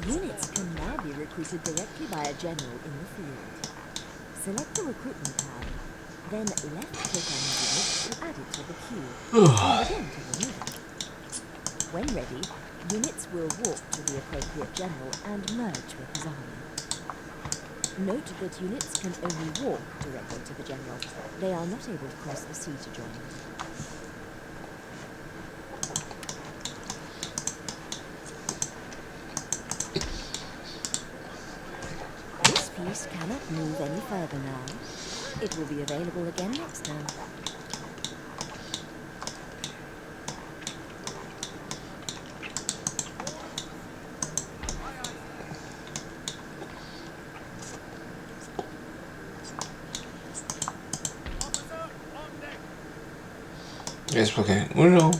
Units can now be recruited directly by a general in the field. Select the recruitment tab, then left-click on the unit to add it to the queue, and again to remove it. When ready, units will walk to the appropriate general and merge with his army. Note that units can only walk directly to the general. They are not able to cross the sea to join him. This piece cannot move any further now. It will be available again next turn. Es porque uno.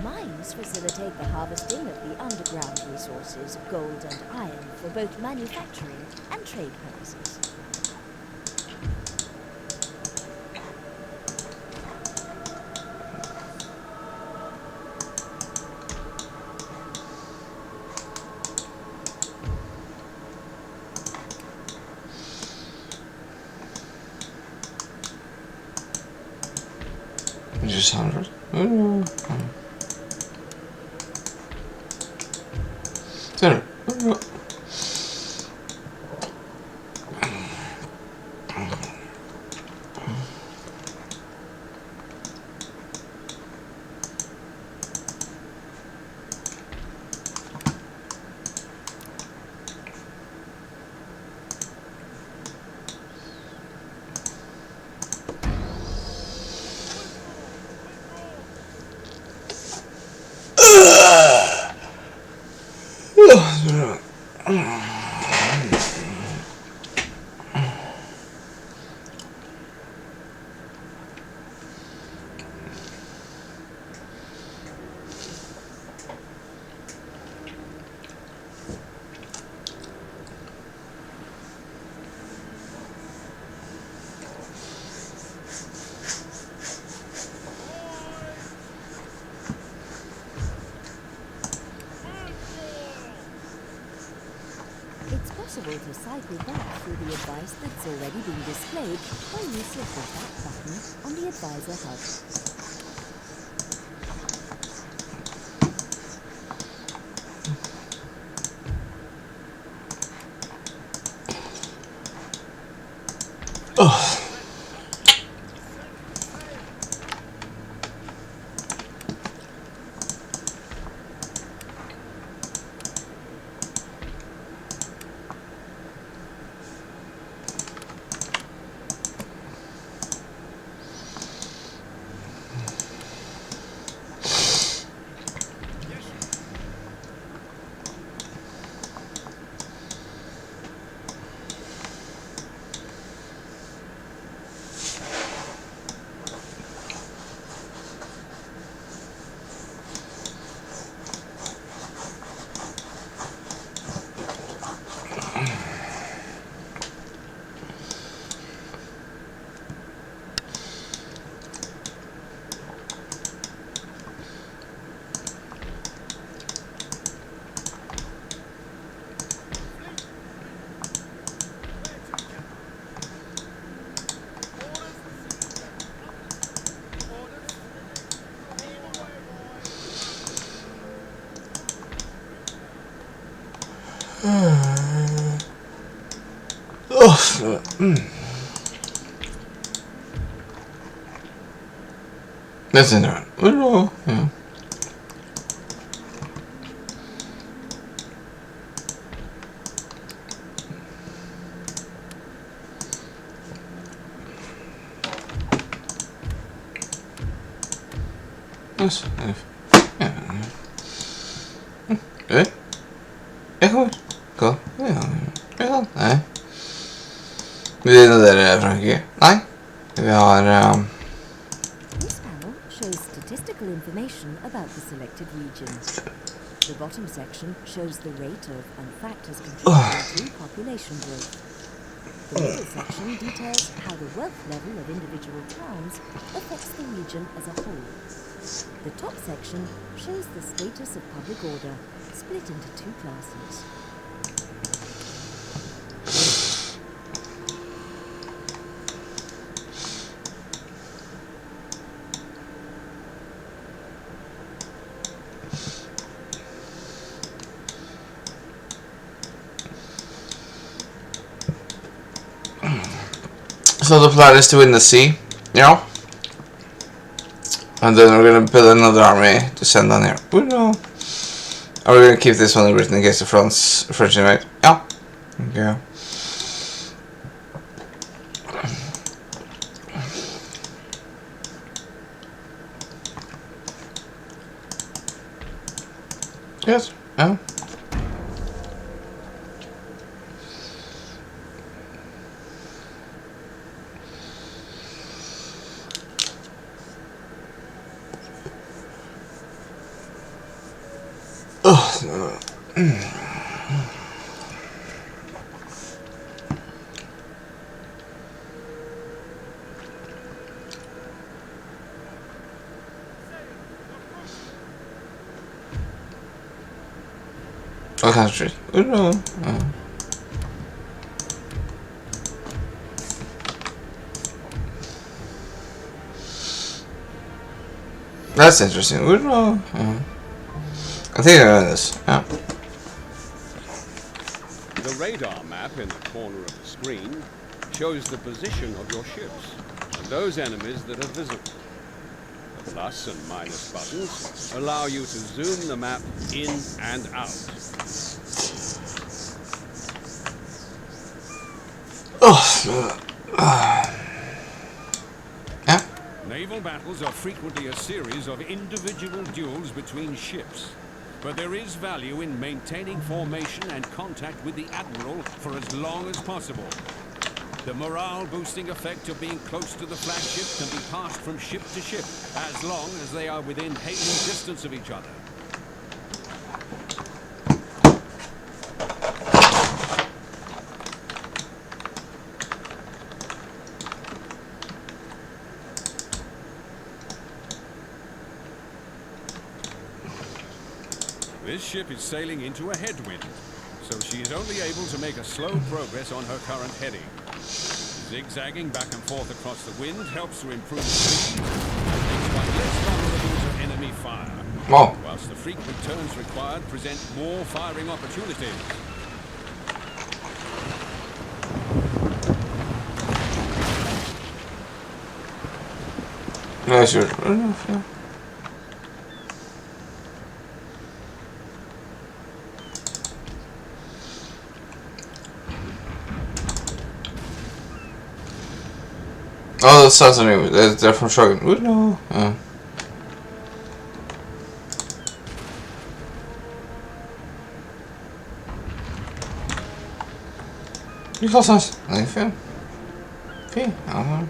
Mines facilitate the harvesting of the underground resources, gold and iron, for both manufacturing and trade purposes. Just 100. There. It's possible to cycle back through the advice that's already been displayed by use of the back button on the advisor hub. Oh. That's in there. Oh, yeah. Yes, Jeg kommer. Hva? Ja, nei. Vil du dere, Frankrike? Nei. Vi har This panel shows statistical information about the selected region. The bottom section shows the rate of and factors contributing to population growth. The middle section details how the wealth level of individual towns affects the region as a whole. The top section shows the status of public order, split into two classes. So the plan is to win the sea, yeah. And then we're gonna build another army to send down here. No. Are we gonna keep this one written in case the French invade? Yeah. Okay. Yes. Yeah. What country? No. That's interesting. No. I think I know this. Yeah. The radar map in the corner of the screen shows the position of your ships and those enemies that are visible. The plus and minus buttons allow you to zoom the map in and out. Yeah. Naval battles are frequently a series of individual duels between ships. But there is value in maintaining formation and contact with the Admiral for as long as possible. The morale-boosting effect of being close to the flagship can be passed from ship to ship, as long as they are within hailing distance of each other. This ship is sailing into a headwind, so she is only able to make a slow progress on her current heading. Zigzagging back and forth across the wind helps to improve speed and makes one less vulnerable to enemy fire. Wow. Whilst the frequent turns required present more firing opportunities. No, sure. Oh, that sounds new. They're from Shogun. No. You call us? Nej, fel. Fel. Ja.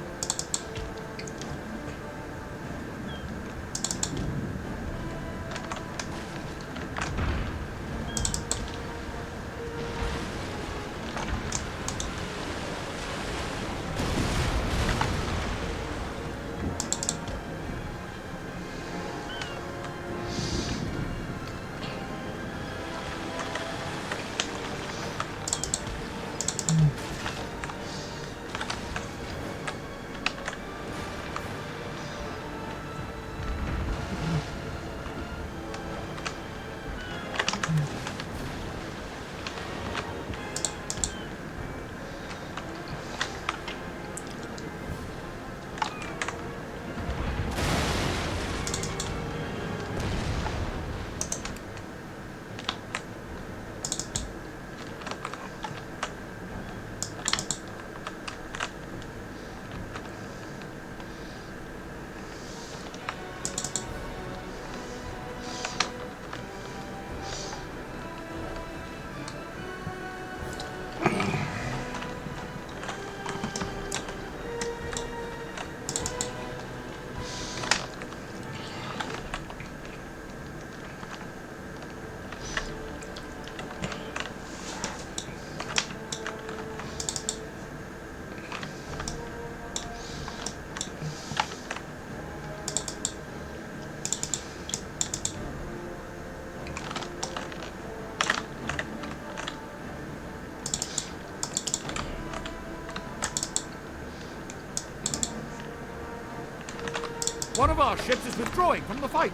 of our ships is withdrawing from the fight.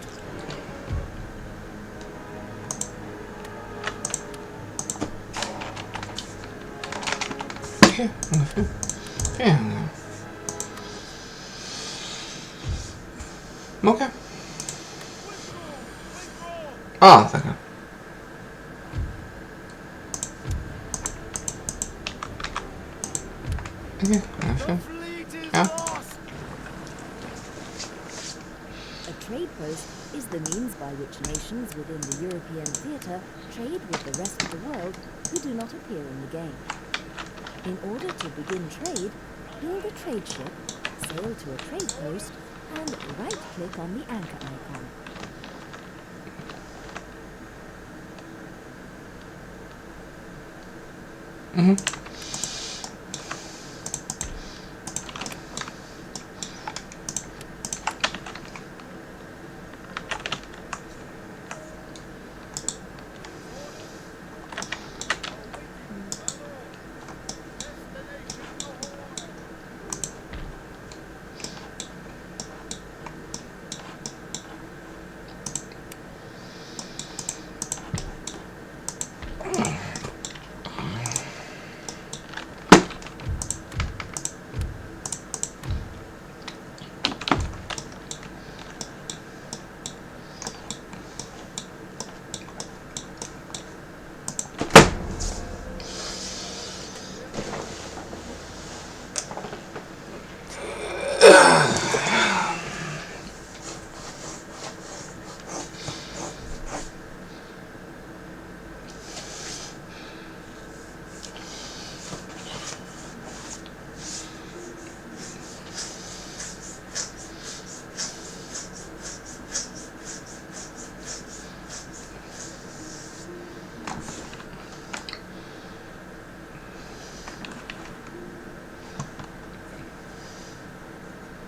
Okay, yeah. Okay. Ah, thank you. Okay, yeah. A trade post is the means by which nations within the European theatre trade with the rest of the world who do not appear in the game. In order to begin trade, build a trade ship, sail to a trade post, and right-click on the anchor icon.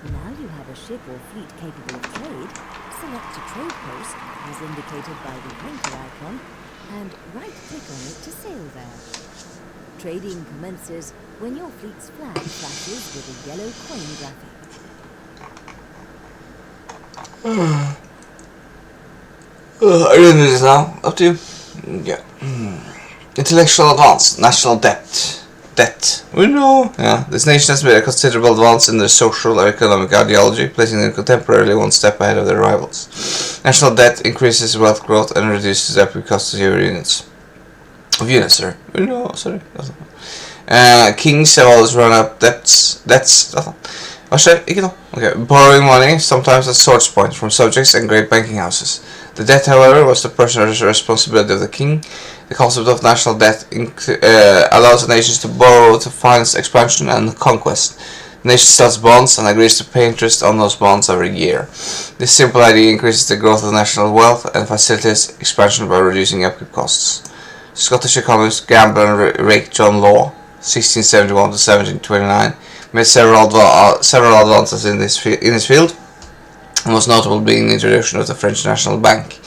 Now you have a ship or fleet capable of trade, select a trade post, as indicated by the anchor icon, and right-click on it to sail there. Trading commences when your fleet's flag flashes with a yellow coin graphic. I didn't do this now. Up to you. Yeah. Intellectual advance. National debt. Debt. We know. Yeah. This nation has made a considerable advance in their social and economic ideology, placing them contemporarily one step ahead of their rivals. National debt increases wealth growth and reduces the cost of your units. Of units, sir. We know. Sorry. Kings have always run up debts. Okay. Borrowing money, sometimes at source point, from subjects and great banking houses. The debt, however, was the personal responsibility of the king. The concept of national debt allows the nations to borrow to finance expansion and conquest. The nation sells bonds and agrees to pay interest on those bonds every year. This simple idea increases the growth of national wealth and facilitates expansion by reducing upkeep costs. Scottish economist, gambler and rake John Law, 1671 to 1729, made several advances in his field, most notable being the introduction of the French National Bank.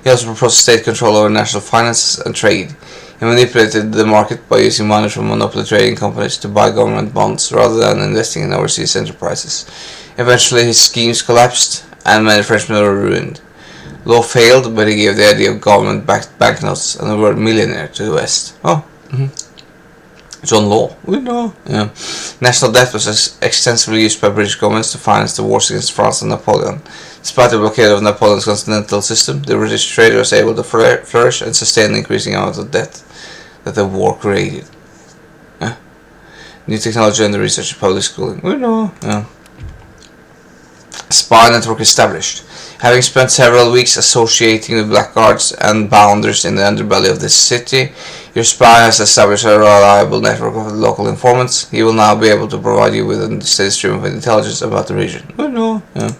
He also proposed state control over national finances and trade. He manipulated the market by using money from monopoly trading companies to buy government bonds rather than investing in overseas enterprises. Eventually his schemes collapsed and many Frenchmen were ruined. Law failed, but he gave the idea of government-backed banknotes and the word millionaire to the West. John Law. We know. Yeah. National debt was extensively used by British governments to finance the wars against France and Napoleon. Despite the blockade of Napoleon's continental system, the British trader was able to flourish and sustain the increasing amount of debt that the war created. New technology and the research in public schooling. We know. Yeah. Spy network established. Having spent several weeks associating with blackguards and bounders in the underbelly of this city, your spy has established a reliable network of local informants. He will now be able to provide you with a steady stream of intelligence about the region. Oh no, yeah.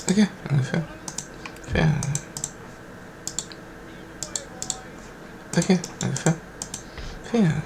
Okay, fair. Okay, fair.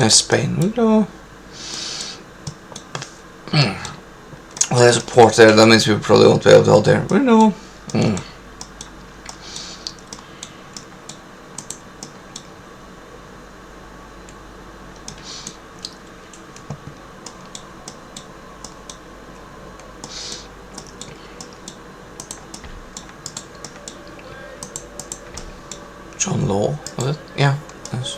Spain, we know. Well, there's a port there, that means we probably won't be able to hold there, we know. John Law, was it? Yeah, yes.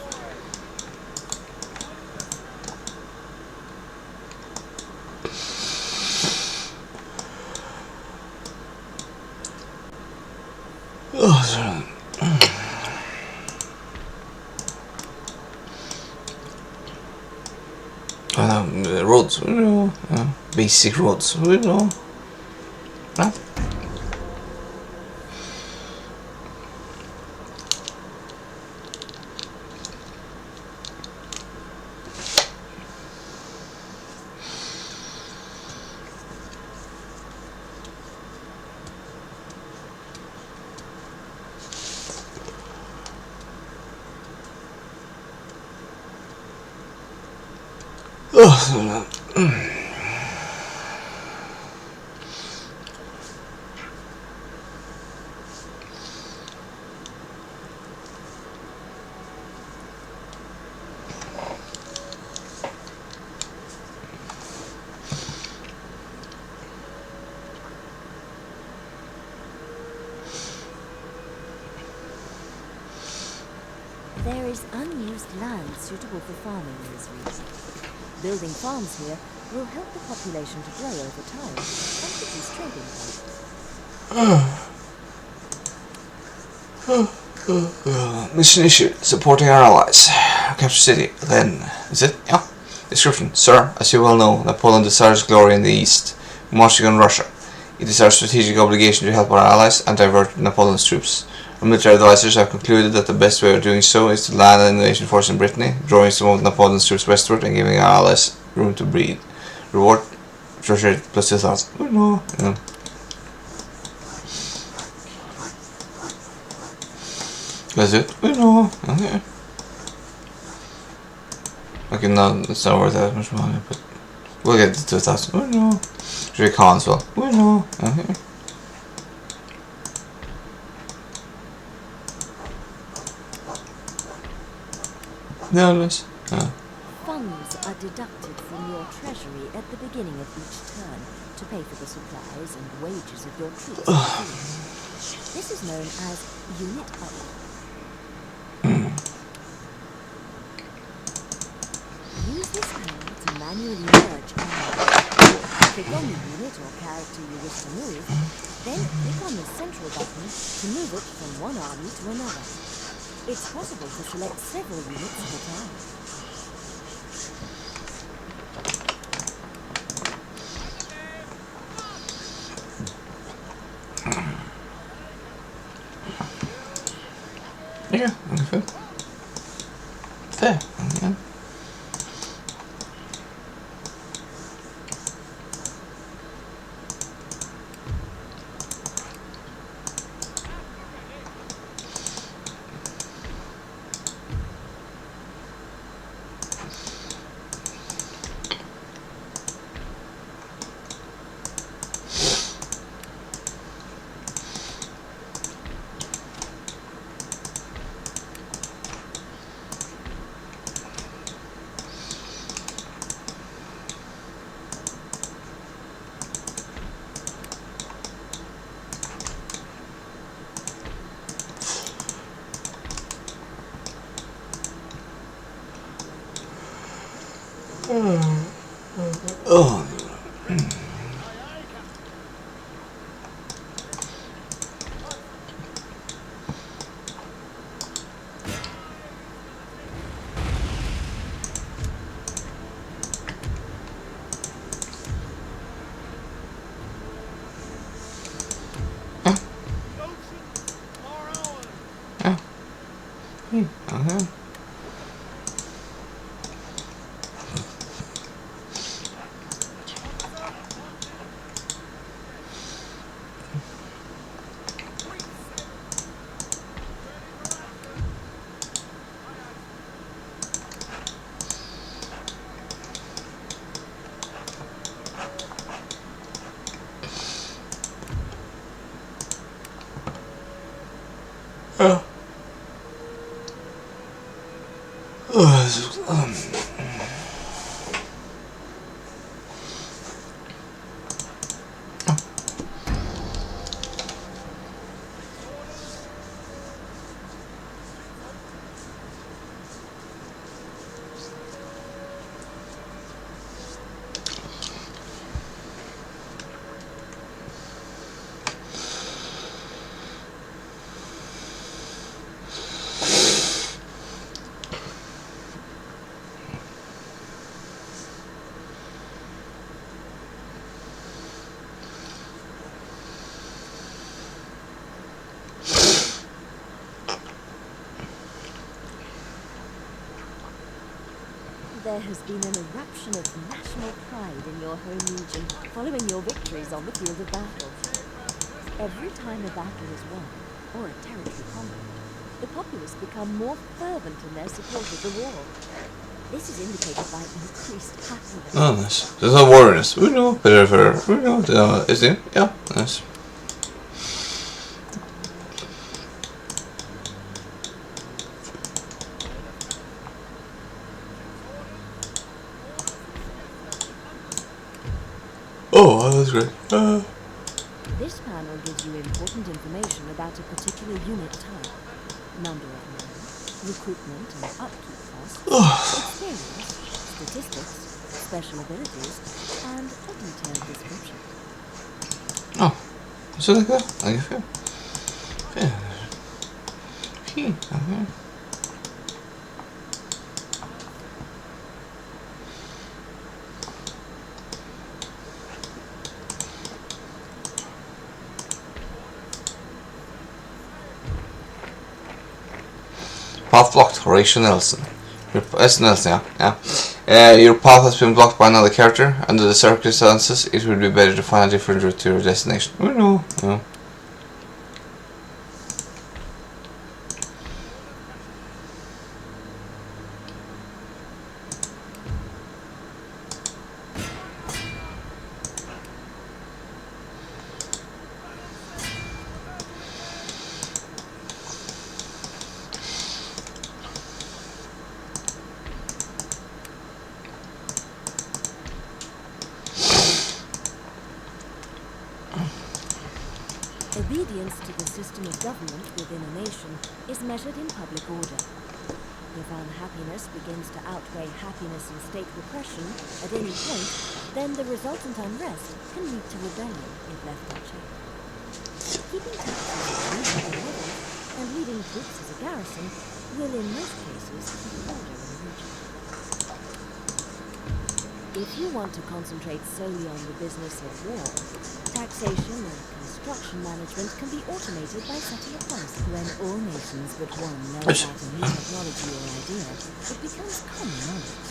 Oh, sorry. Roads, we know. Basic roads, we know. Huh? Oh, There is unused land suitable for farming in this region. Building farms here will help the population to grow over time and produce trading points. Mission issued. Supporting our allies. Capture city. Then, is it? Yeah. Description. Sir, as you well know, Napoleon desires glory in the east, marching on Russia. It is our strategic obligation to help our allies and divert Napoleon's troops. Our military advisors have concluded that the best way of doing so is to land an invasion force in Brittany, drawing some of Napoleon's troops westward and giving our allies room to breathe. Reward, treasure plus 2,000. Oh no. Yeah. That's it. Oh no. Okay. Okay, no, it's not worth that much money, but we'll get the 2,000. Oh no. Should we con as well? Oh no. Okay. No, nice. Funds are deducted from your treasury at the beginning of each turn to pay for the supplies and wages of your troops. This is known as unit up. Use this panel to manually merge armies. Click on the unit or character you wish to move, then click on the central button to move it from one army to another. It's possible to select several units at a time. Yeah, okay. There, yeah. Oh. Okay. There has been an eruption of national pride in your home region following your victories on the field of battle. Every time a battle is won, or a territory conquered, the populace become more fervent in their support of the war. This is indicated by increased happiness. Oh, nice. There's no war in this. We know. Whatever. We know. Is it? Yeah, nice. Oh, that's great. This panel gives you important information about a particular unit type, number of men, recruitment and upkeep costs, experience, statistics, special abilities, and a detailed description. Oh, zo lekker. Even. Ja. Okay. Path blocked. Horatio Nelson. Nelson, yeah. Your path has been blocked by another character. Under the circumstances, it would be better to find a different route to your destination. Oh no. No. Obedience to the system of government within a nation is measured in public order. If unhappiness begins to outweigh happiness and state repression at any point, then the resultant unrest can lead to rebellion if left unchecked. Keeping taxes at reasonable levels and leading troops as a garrison will in most cases keep order in the region. If you want to concentrate solely on the business of war, taxation and construction management can be automated by setting a price. When all nations but one know about a new technology or idea, it becomes common knowledge.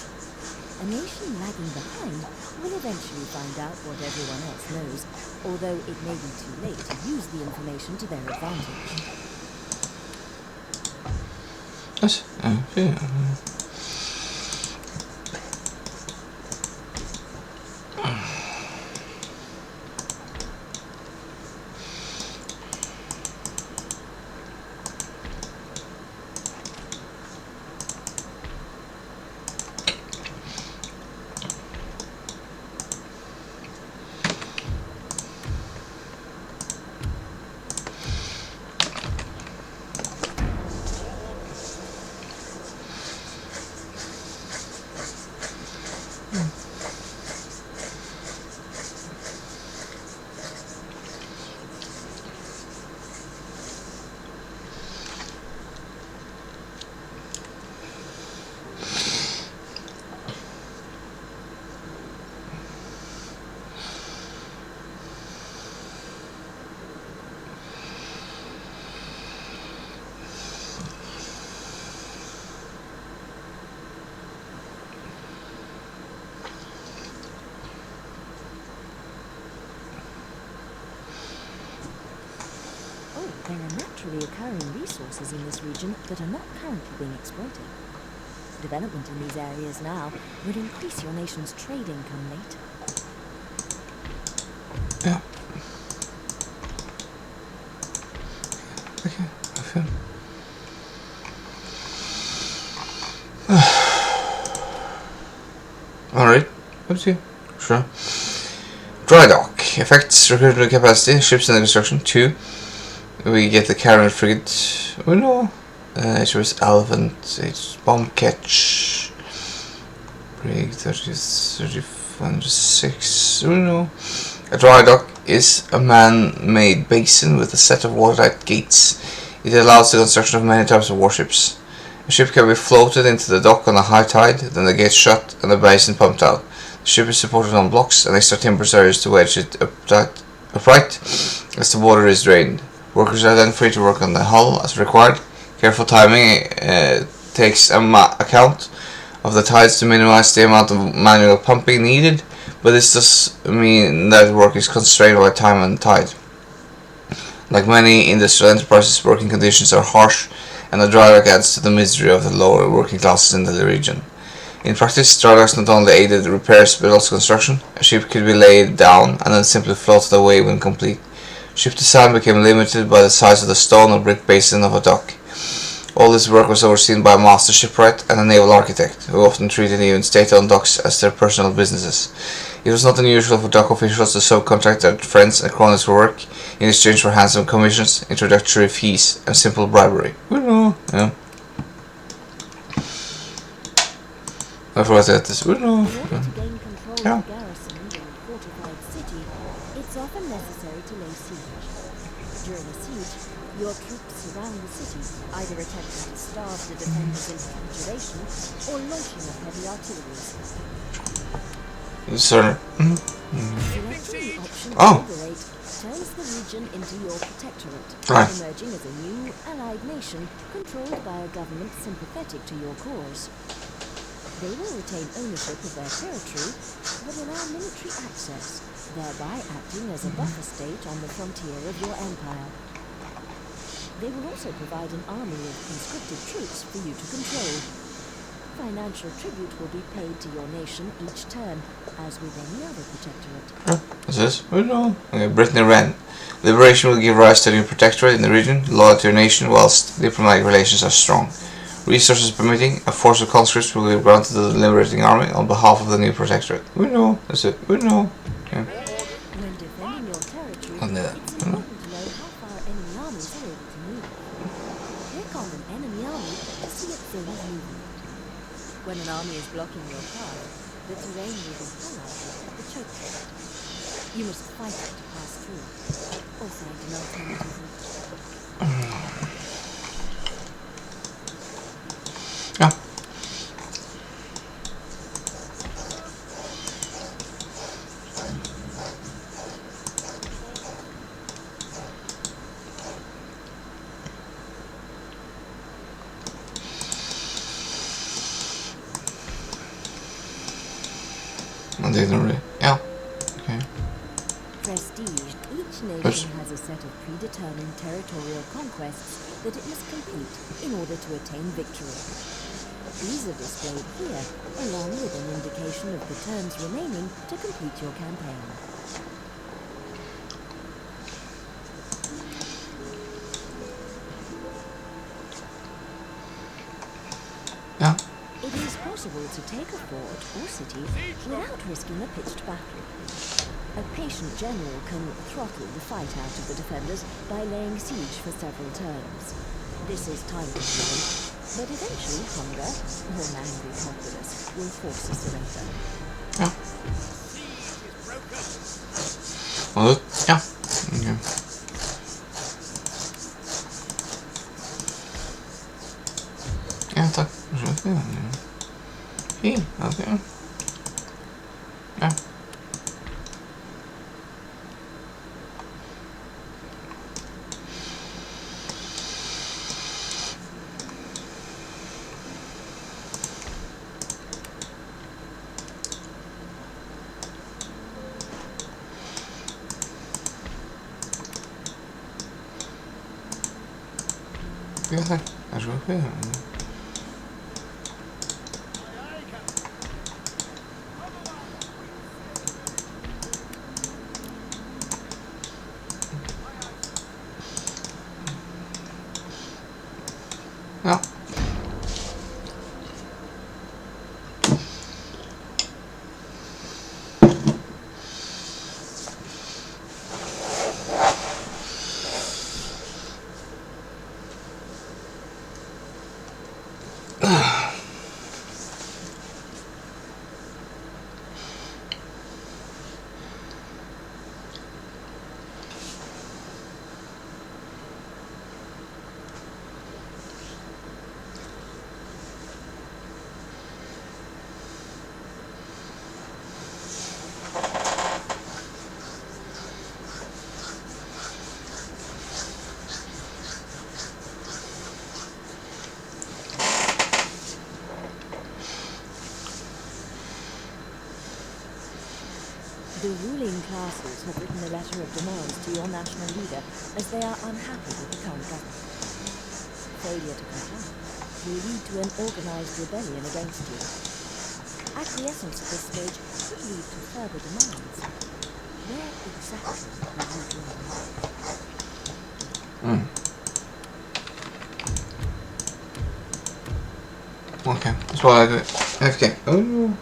A nation lagging behind will eventually find out what everyone else knows, although it may be too late to use the information to their advantage. There are naturally occurring resources in this region that are not currently being exploited. Development in these areas now would increase your nation's trade income later. Yeah. Okay, I feel. Okay, sure. Dry dock. Effects, recruitment capacity, ships under construction. 2. We get the Karen frigate. Oh no. HMS Elephant, bomb catch. Brig 30-6. Oh no. A dry dock is a man-made basin with a set of watertight gates. It allows the construction of many types of warships. A ship can be floated into the dock on a high tide, then the gates shut and the basin pumped out. The ship is supported on blocks and extra timbers are used to wedge it upright as the water is drained. Workers are then free to work on the hull as required. Careful timing takes account of the tides to minimize the amount of manual pumping needed, but this does mean that work is constrained by time and tide. Like many industrial enterprises, working conditions are harsh, and the dry dock adds to the misery of the lower working classes in the region. In practice, dry docks not only aided repairs but also construction. A ship could be laid down and then simply floated away when complete. Ship design became limited by the size of the stone or brick basin of a dock. All this work was overseen by a master shipwright and a naval architect, who often treated even state-owned docks as their personal businesses. It was not unusual for dock officials to subcontract their friends and cronies for work in exchange for handsome commissions, introductory fees, and simple bribery. Yeah. I forgot that this. In order to gain control Yeah. of a garrison in a fortified city, it's often necessary to lay siege. During a siege, your troops surround the city, either attempting to starve the defenders into capitulation or launching a heavy artillery. Sir. Selecting the option to Oh. liberate turns the region into your protectorate, Right. emerging as a new allied nation controlled by a government sympathetic to your cause. They will retain ownership of their territory, but allow military access, thereby acting as a buffer state on the frontier of your empire. They will also provide an army of conscripted troops for you to control. Financial tribute will be paid to your nation each term, as with any other protectorate. What's this? Okay, Britain and Iran. Liberation will give rise to a new protectorate in the region, loyal to your nation, whilst diplomatic relations are strong. Resources permitting, a force of conscripts will be granted to the liberating army on behalf of the new protectorate. That's it. Okay. When defending your territory, I'll do that. it's important to know how far enemy armies are able to move. Click on an enemy army to see its zone of movement. When an army is blocking your path, the terrain will be highlighted at the choke point. You must fight it to pass through, or find an alternative route. Yeah. I didn't really. Yeah. Okay. Prestige. Each nation has a set of predetermined territorial conquests that it must complete in order to attain victory. These are displayed here, along with an indication of the turns remaining to complete your campaign. Yeah. It is possible to take a fort or city without risking a pitched battle. A patient general can throttle the fight out of the defenders by laying siege for several turns. This is time-consuming, but eventually hunger or an angry populace will force a surrender. Yeah. Well, yeah. Okay. Ja, tak. Hej, okay. Ja. Ja, tak. Dat is wel goed. Ja. The ruling classes have written a letter of demands to your national leader as they are unhappy with the current government. Failure to comply will lead to an organized rebellion against you. Acquiescence at this stage could lead to further demands. Where exactly will you draw the line? Okay, that's what I do. FK. Oh no.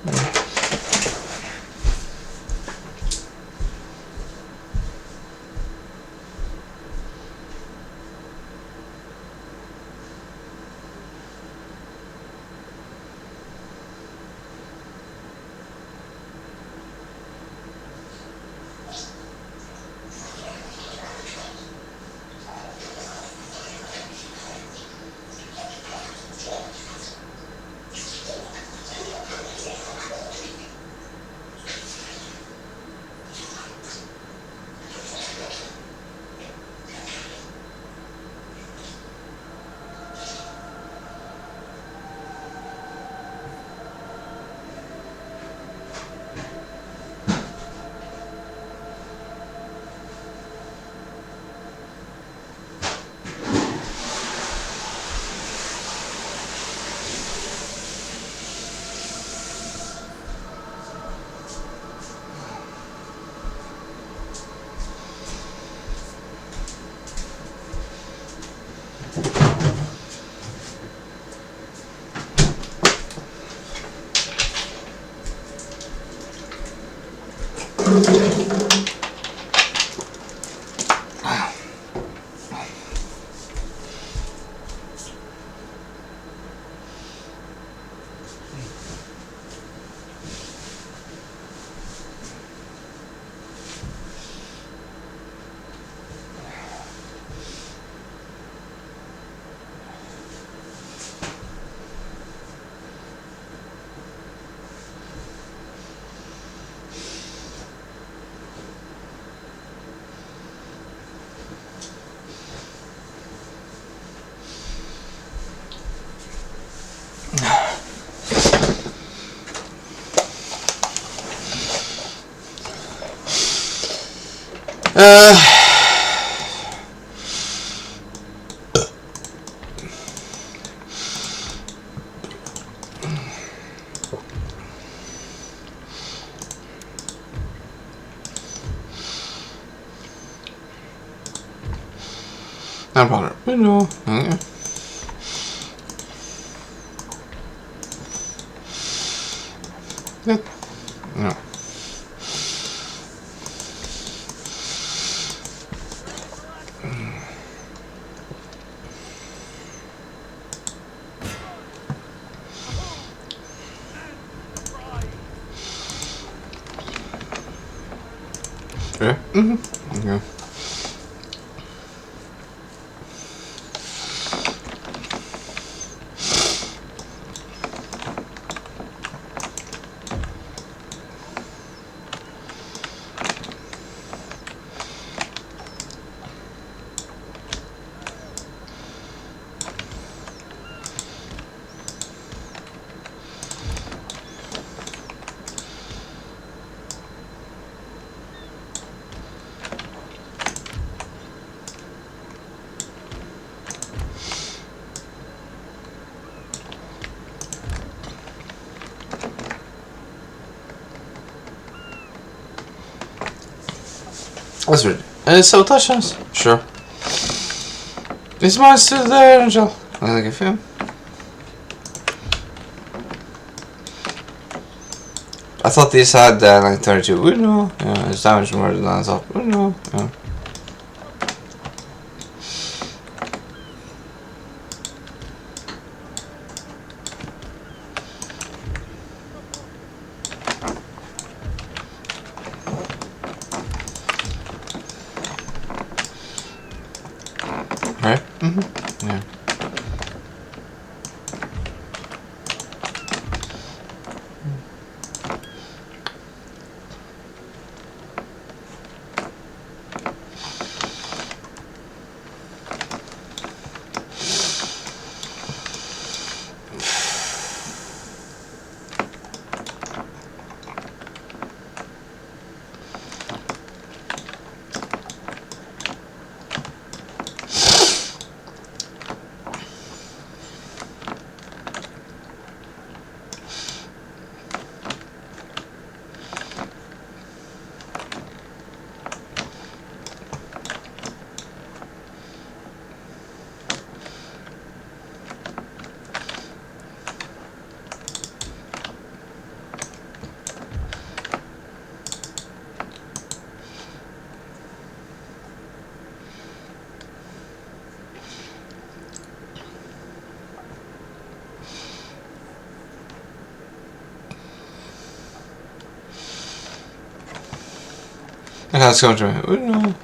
No problem. No. Okay. Yep. No. Okay. Okay. That's weird. Sabotage us? Sure. Is mine still there, Angel? I think if him. I thought these had like 32. Oh no. Yeah, it's damage more than I thought. Oh no. Yeah. Right? Yeah. And that's going to me. Oh no.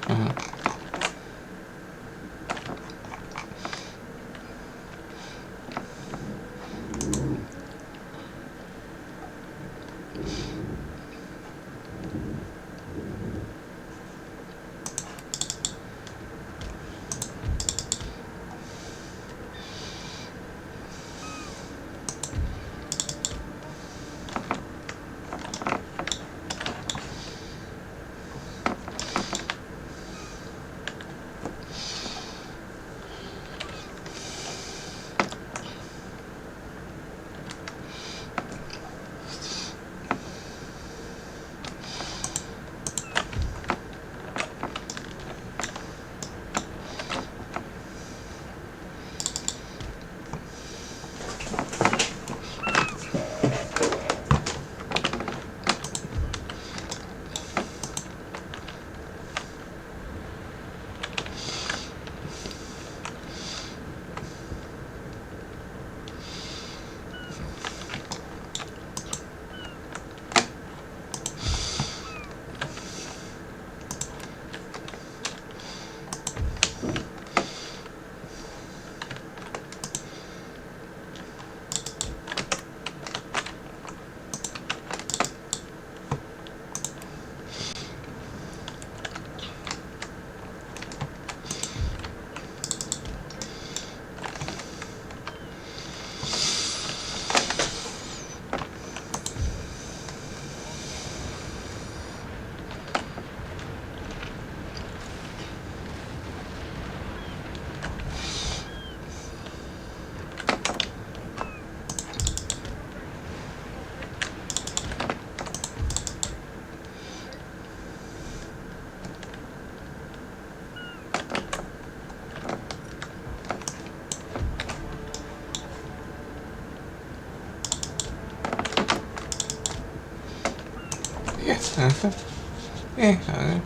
Yeah.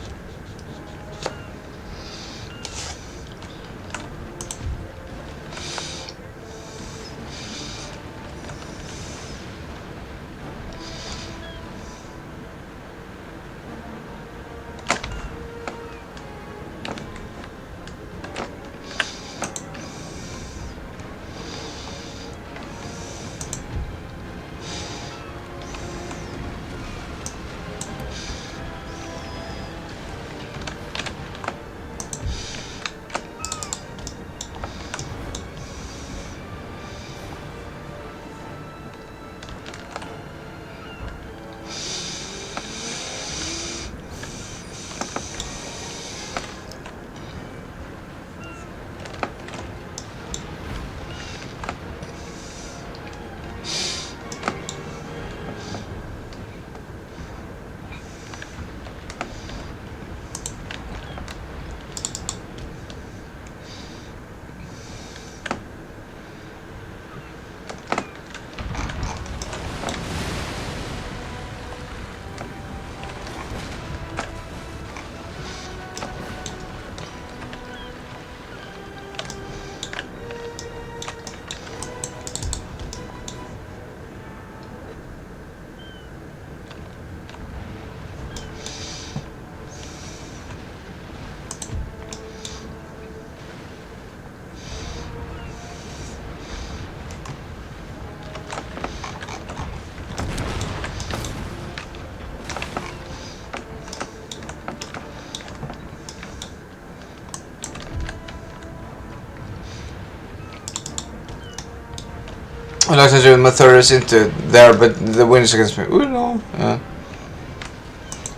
I like to do my third into there, but the wind is against me. Ooh no.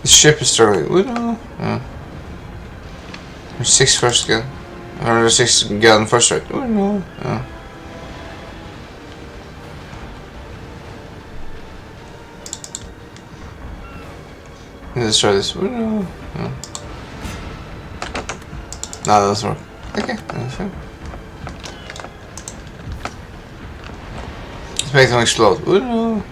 The ship is struggling. Ooh no. There's 6 first gun. Or 6 gun first strike. Ooh no. Let's try this. Ooh no. No, that doesn't work. Okay, that's fine. Let's make them explode. Ooh no.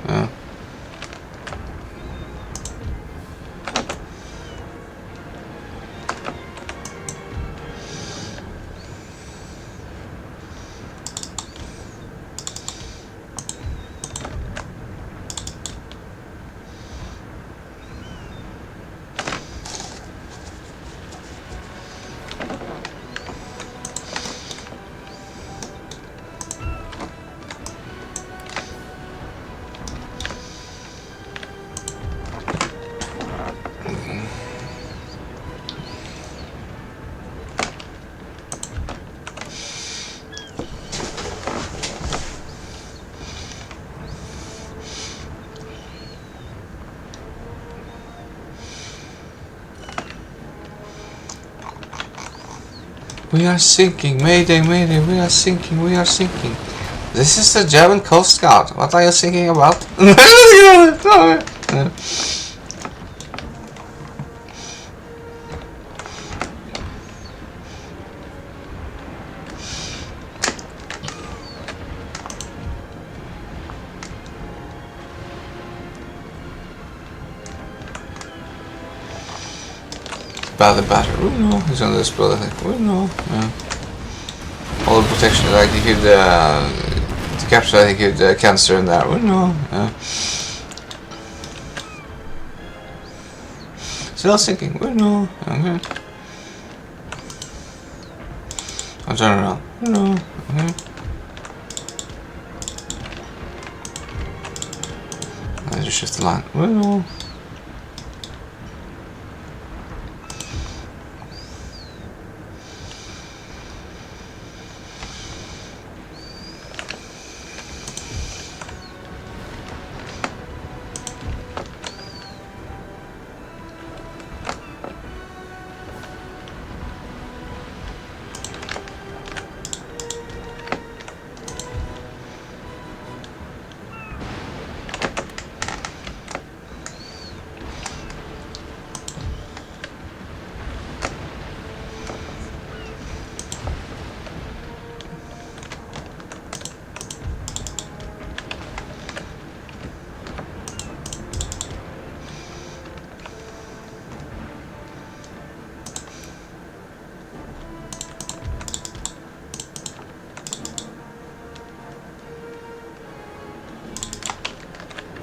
We are sinking. Mayday, mayday. We are sinking. We are sinking. This is the German Coast Guard. What are you thinking about? Battle batter. We know he's on this building. We know. Yeah. All the protection like he could to capture like he could cancer in there. We know. Yeah. Still sinking. We know. Okay. I'll turn around. We know. Okay. I just shift the line. We know.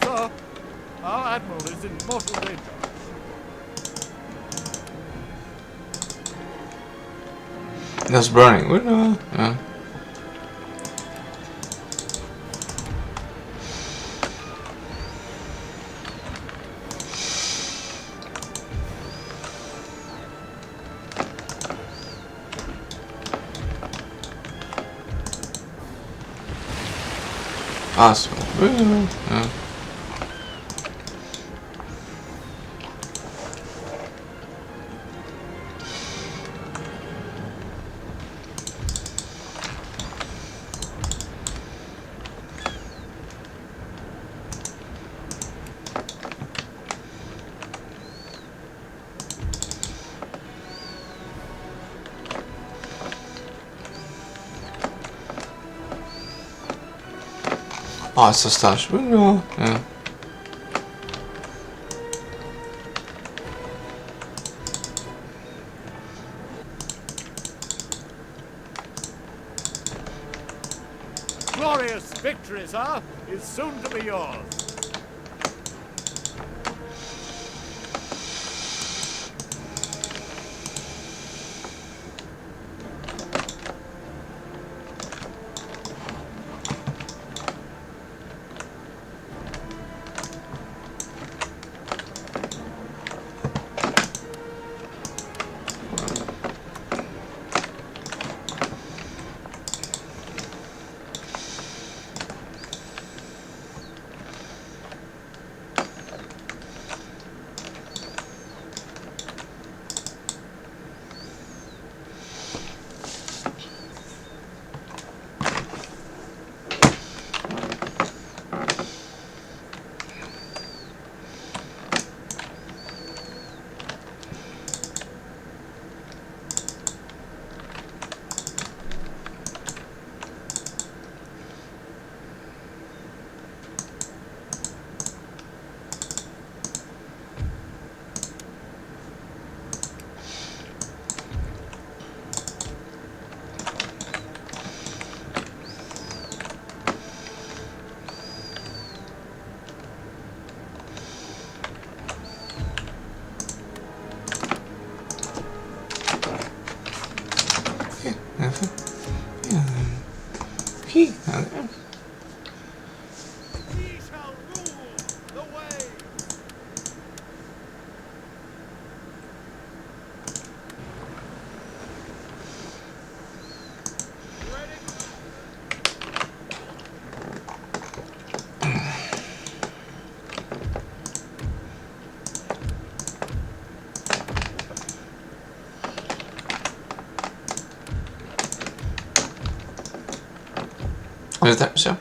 Sir, our admiral is in mortal danger. That's burning. We know. Yeah. Awesome. Yeah. Oh, it's so stylish. Yeah. Glorious victory, sir, is soon to be yours. minuter, så.